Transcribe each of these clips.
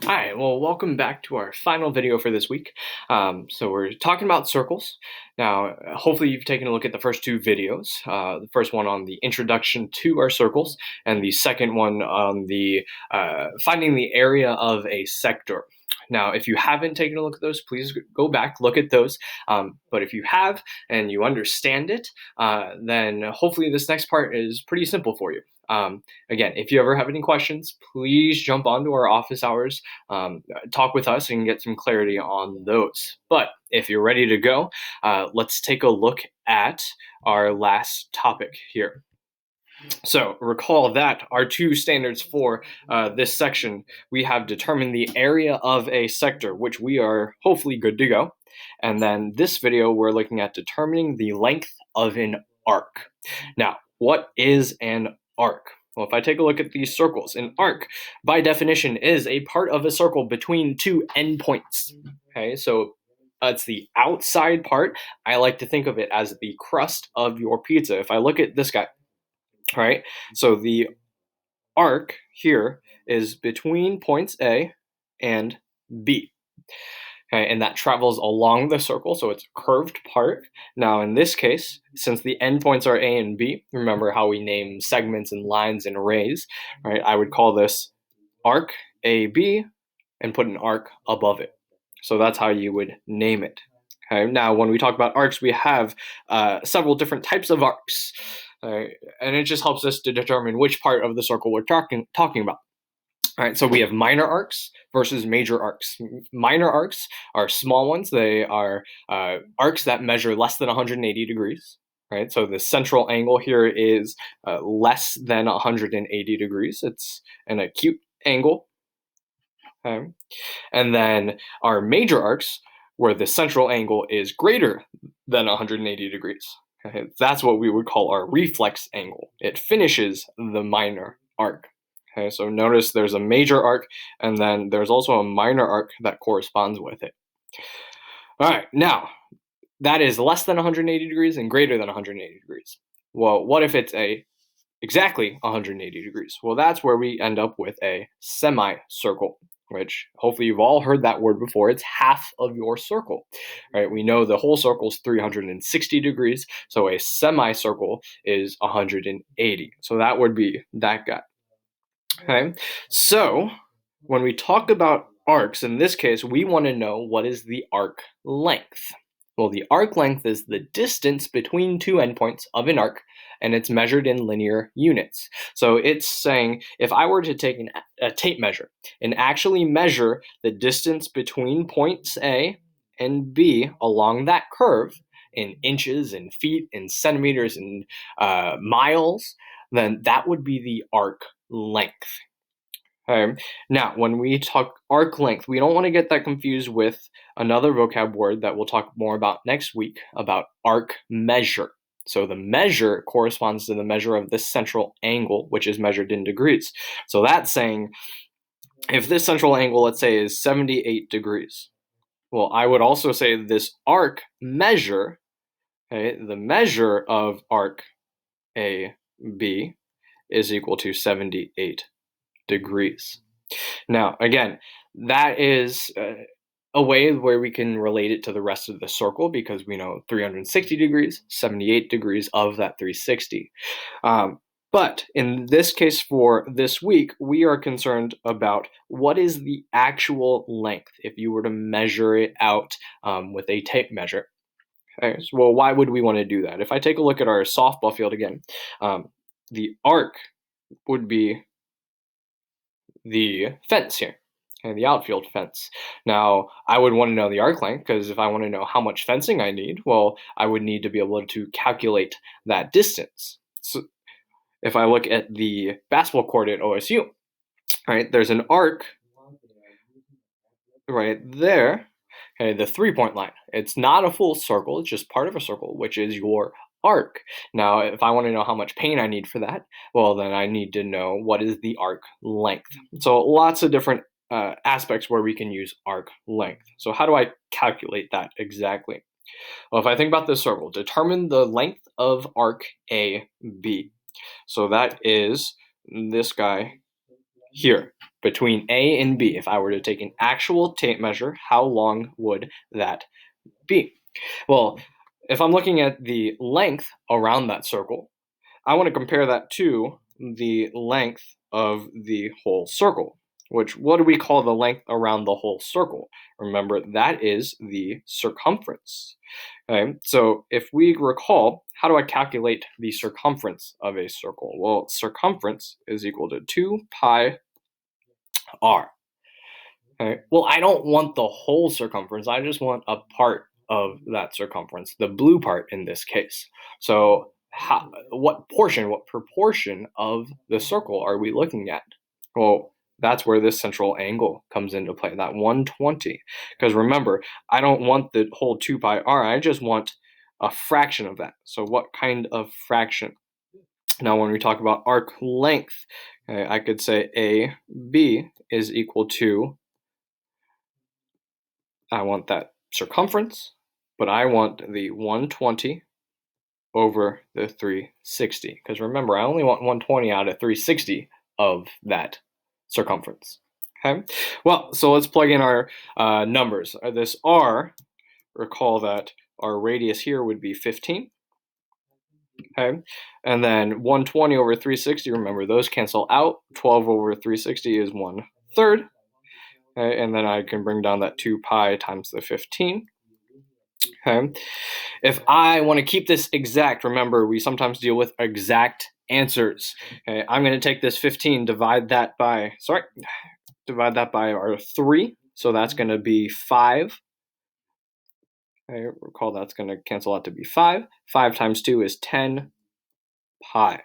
Hi, well, welcome back to our final video for this week. So we're talking about circles. Now, hopefully you've taken a look at the first two videos. The first one on the introduction to our circles, and the second one on the finding the area of a sector. Now, if you haven't taken a look at those, please go back, look at those. But if you have and you understand it, then hopefully this next part is pretty simple for you. Again, if you ever have any questions, please jump onto our office hours, talk with us and get some clarity on those. But if you're ready to go, let's take a look at our last topic here. So recall that our two standards for this section, we have determined the area of a sector, which we are hopefully good to go. And then this video, we're looking at determining the length of an arc. Now, what is an arc? Well, if I take a look at these circles, an arc, by definition, is a part of a circle between two endpoints. Okay, so it's the outside part. I like to think of it as the crust of your pizza. If I look at this guy, right? So the arc here is between points A and B. Okay, and that travels along the circle, so it's a curved part. Now, in this case, since the endpoints are A and B, remember how we name segments and lines and rays, right? I would call this arc AB and put an arc above it. So that's how you would name it. Okay, now when we talk about arcs, we have several different types of arcs. And it just helps us to determine which part of the circle we're talking about. All right, so we have minor arcs versus major arcs. Minor arcs are small ones. They are arcs that measure less than 180 degrees. Right, so the central angle here is less than 180 degrees. It's an acute angle. Okay. And then our major arcs, where the central angle is greater than 180 degrees. Okay, that's what we would call our reflex angle. It finishes the minor arc. Okay, so notice there's a major arc, and then there's also a minor arc that corresponds with it. All right, now that is less than 180 degrees and greater than 180 degrees. Well, what if it's exactly 180 degrees? Well, that's where we end up with a semicircle, which hopefully you've all heard that word before. It's half of your circle, right? We know the whole circle is 360 degrees, so a semicircle is 180. So that would be that guy. Okay, so when we talk about arcs, in this case, we want to know what is the arc length. Well, the arc length is the distance between two endpoints of an arc, and it's measured in linear units. So it's saying if I were to take a tape measure and actually measure the distance between points A and B along that curve in inches and feet and centimeters and miles, then that would be the arc length. Now, when we talk arc length, we don't want to get that confused with another vocab word that we'll talk more about next week about arc measure. So the measure corresponds to the measure of this central angle, which is measured in degrees. So that's saying if this central angle, let's say, is 78 degrees, well, I would also say this arc measure, okay, the measure of arc AB is equal to 78 degrees. Now, again, that is a way where we can relate it to the rest of the circle because we know 360 degrees, 78 degrees of that 360. But in this case for this week, we are concerned about what is the actual length if you were to measure it out with a tape measure. Okay, so, well, why would we want to do that? If I take a look at our softball field again, the arc would be the fence here, and the outfield fence. Now, I would want to know the arc length because if I want to know how much fencing I need, well, I would need to be able to calculate that distance. So if I look at the basketball court at OSU, right, there's an arc right there, okay, the 3-point line. It's not a full circle, it's just part of a circle, which is your arc. Now, if I want to know how much paint I need for that, well, then I need to know what is the arc length. So lots of different aspects where we can use arc length. So how do I calculate that exactly? Well, if I think about this circle, determine the length of arc AB. So that is this guy here between A and B, if I were to take an actual tape measure, how long would that be? Well, if I'm looking at the length around that circle, I want to compare that to the length of the whole circle, which, what do we call the length around the whole circle? Remember, that is the circumference. Okay, so if we recall, how do I calculate the circumference of a circle? Well, circumference is equal to 2 pi r. Okay, well, I don't want the whole circumference. I just want a part of that circumference, the blue part in this case. So what proportion of the circle are we looking at? Well, that's where this central angle comes into play, that 120. Because remember, I don't want the whole 2 pi r, I just want a fraction of that. So what kind of fraction? Now, when we talk about arc length, okay, I could say AB is equal to, I want that circumference, but I want the 120 over the 360. Because remember, I only want 120 out of 360 of that circumference. Okay, well, so let's plug in our numbers. This r, recall that our radius here would be 15. Okay, and then 120 over 360, remember those cancel out. 12 over 360 is 1/3. Okay, and then I can bring down that 2 pi times the 15. Okay, if I want to keep this exact, remember we sometimes deal with exact answers. Okay, I'm going to take this 15, divide that by our 3, so that's going to be 5. Okay, recall that's going to cancel out to be 5. 5 times 2 is 10 pi.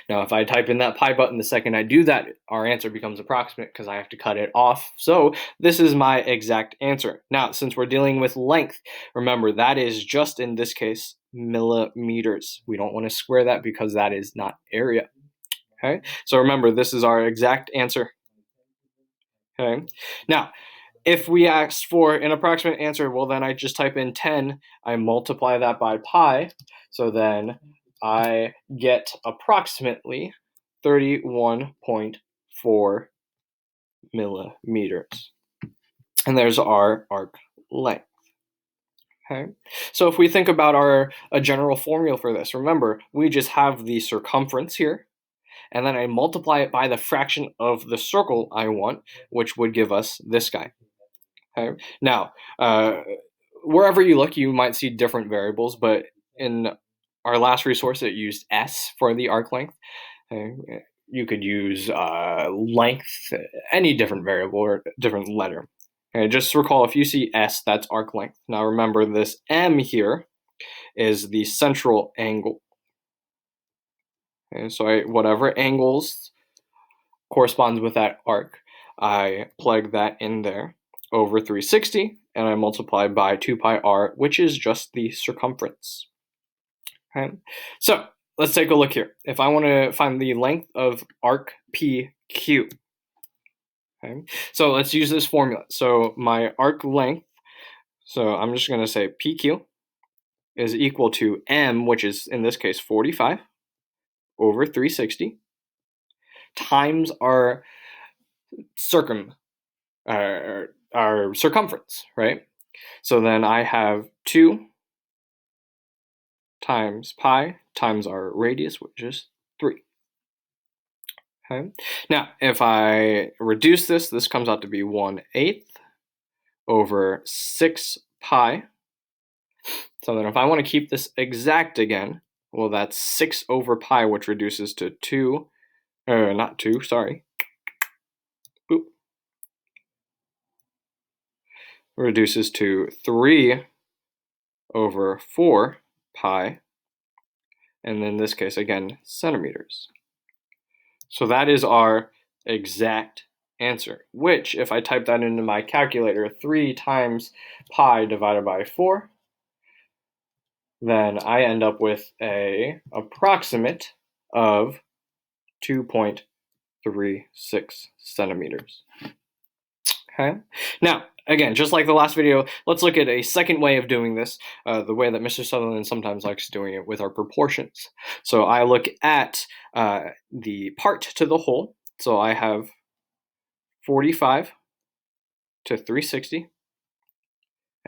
Now, if I type in that pi button, the second I do that, our answer becomes approximate because I have to cut it off. So this is my exact answer. Now, since we're dealing with length, remember that is just in this case millimeters. We don't want to square that because that is not area. Okay, so remember this is our exact answer. Okay, now if we asked for an approximate answer, well, then I just type in 10, I multiply that by pi, so then I get approximately 31.4 millimeters. And there's our arc length. Okay, so if we think about a general formula for this, remember, we just have the circumference here, and then I multiply it by the fraction of the circle I want, which would give us this guy. Okay, now, wherever you look, you might see different variables, but in our last resource, it used S for the arc length. You could use length, any different variable or different letter. Okay, just recall, if you see S, that's arc length. Now remember, this M here is the central angle. Okay, so whatever angles corresponds with that arc, I plug that in there over 360, and I multiply by 2 pi r, which is just the circumference. Okay, so let's take a look here. If I want to find the length of arc PQ, okay, so let's use this formula. So my arc length, so I'm just going to say PQ is equal to M, which is in this case 45, over 360, times our circumference, right? So then I have 2 times pi times our radius, which is 3. Okay. Now, if I reduce this, this comes out to be 1/8 over 6 pi. So then if I want to keep this exact again, well, that's 6 over pi, which reduces to 2, not 2, sorry. Boop. Reduces to 3 over 4 pi, and in this case, again, centimeters. So that is our exact answer, which, if I type that into my calculator, 3 times pi divided by 4, then I end up with a approximate of 2.36 centimeters. Okay. Now, again, just like the last video, let's look at a second way of doing this, the way that Mr. Sutherland sometimes likes doing it with our proportions. So I look at the part to the whole. So I have 45 to 360.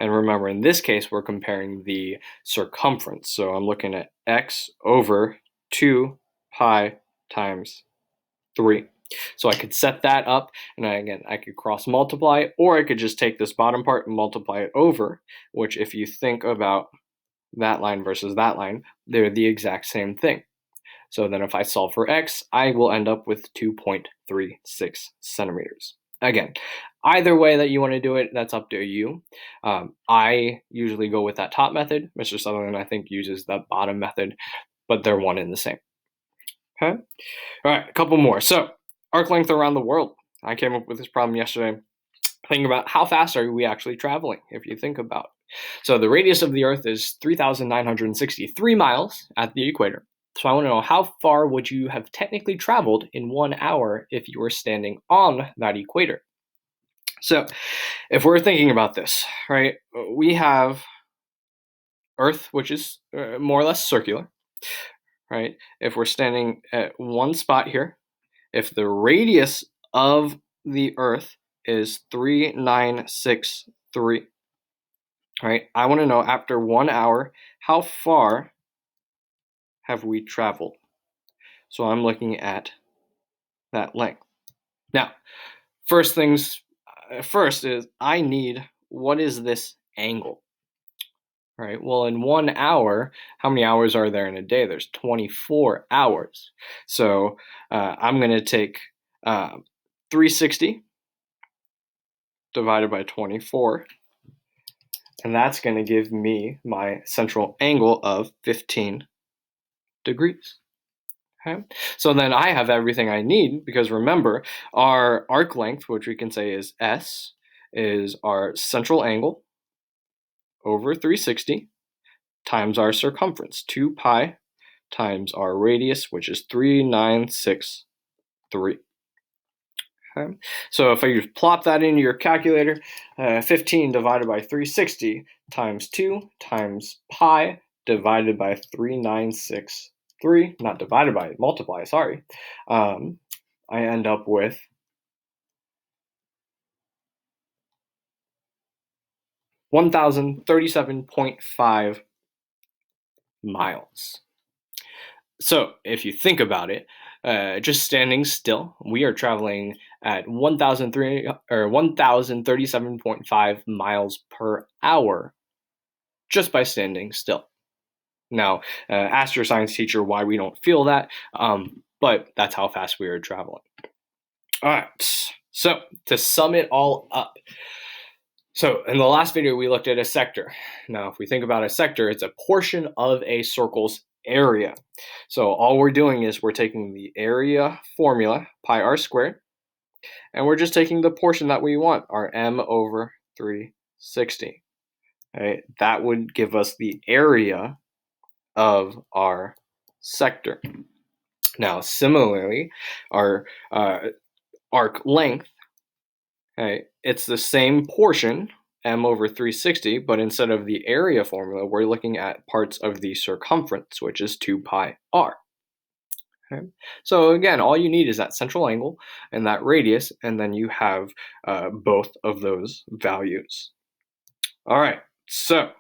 And remember, in this case, we're comparing the circumference. So I'm looking at x over 2 pi times 3. So I could set that up, and I could cross multiply, or I could just take this bottom part and multiply it over, which if you think about that line versus that line, they're the exact same thing. So then if I solve for x, I will end up with 2.36 centimeters. Again, either way that you want to do it, that's up to you. I usually go with that top method. Mr. Sutherland, I think, uses the bottom method, but they're one and the same. Okay? All right, a couple more. So arc length around the world. I came up with this problem yesterday, thinking about how fast are we actually traveling, if you think about it. So the radius of the Earth is 3,963 miles at the equator. So I want to know, how far would you have technically traveled in 1 hour if you were standing on that equator? So if we're thinking about this, right, we have Earth, which is more or less circular, right? If we're standing at one spot here, if the radius of the Earth is 3,963, right, I want to know, after 1 hour, how far have we traveled? So I'm looking at that length. Now, first things first is I need, what is this angle? Right. Well, in 1 hour, how many hours are there in a day? There's 24 hours. So I'm going to take 360 divided by 24, and that's going to give me my central angle of 15 degrees. Okay. So then I have everything I need, because remember, our arc length, which we can say is S, is our central angle over 360 times our circumference, 2 pi times our radius, which is 3,963. Okay. So if I just plop that into your calculator, 15 divided by 360 times 2 times pi divided by 3,963, not divided by, multiply, sorry, I end up with 1,037.5 miles. So if you think about it, just standing still, we are traveling at 1,037.5 miles per hour just by standing still. Now, ask your science teacher why we don't feel that, but that's how fast we are traveling. All right, so to sum it all up, so in the last video, we looked at a sector. Now, if we think about a sector, it's a portion of a circle's area. So all we're doing is we're taking the area formula, pi r squared, and we're just taking the portion that we want, our m over 360. Right? That would give us the area of our sector. Now, similarly, our arc length, okay, it's the same portion, m over 360, but instead of the area formula, we're looking at parts of the circumference, which is 2 pi r. Okay. So again, all you need is that central angle and that radius, and then you have both of those values. All right, so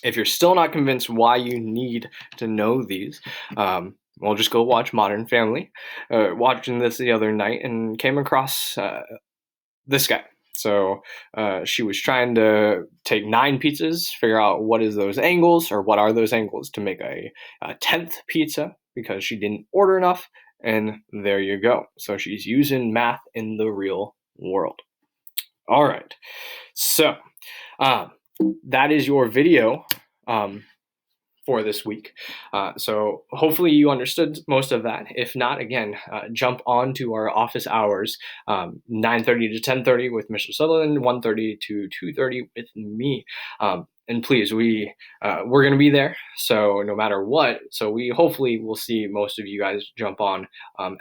if you're still not convinced why you need to know these, well, just go watch Modern Family. Watching this the other night and came across this guy. So she was trying to take 9 pizzas, figure out what is those angles, or what are those angles, to make a 10th pizza, because she didn't order enough, and there you go. So she's using math in the real world. All right, so that is your video for this week. So hopefully you understood most of that. If not, again, jump on to our office hours, 9:30 to 10:30 with Mr. Sutherland, 1:30 to 2:30 with me. And please, we're going to be there, so no matter what. So we hopefully will see most of you guys jump on,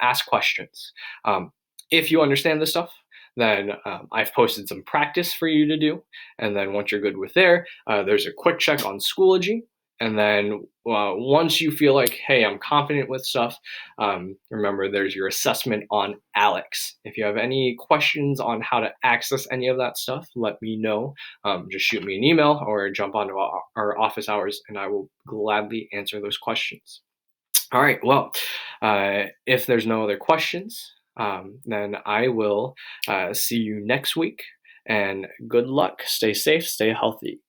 ask questions. If you understand this stuff, then I've posted some practice for you to do. And then once you're good with there's a quick check on Schoology. And then once you feel like, hey, I'm confident with stuff, remember there's your assessment on Alex. If you have any questions on how to access any of that stuff, let me know. Just shoot me an email or jump onto our office hours, and I will gladly answer those questions. All right. Well, if there's no other questions, then I will see you next week. And good luck. Stay safe. Stay healthy.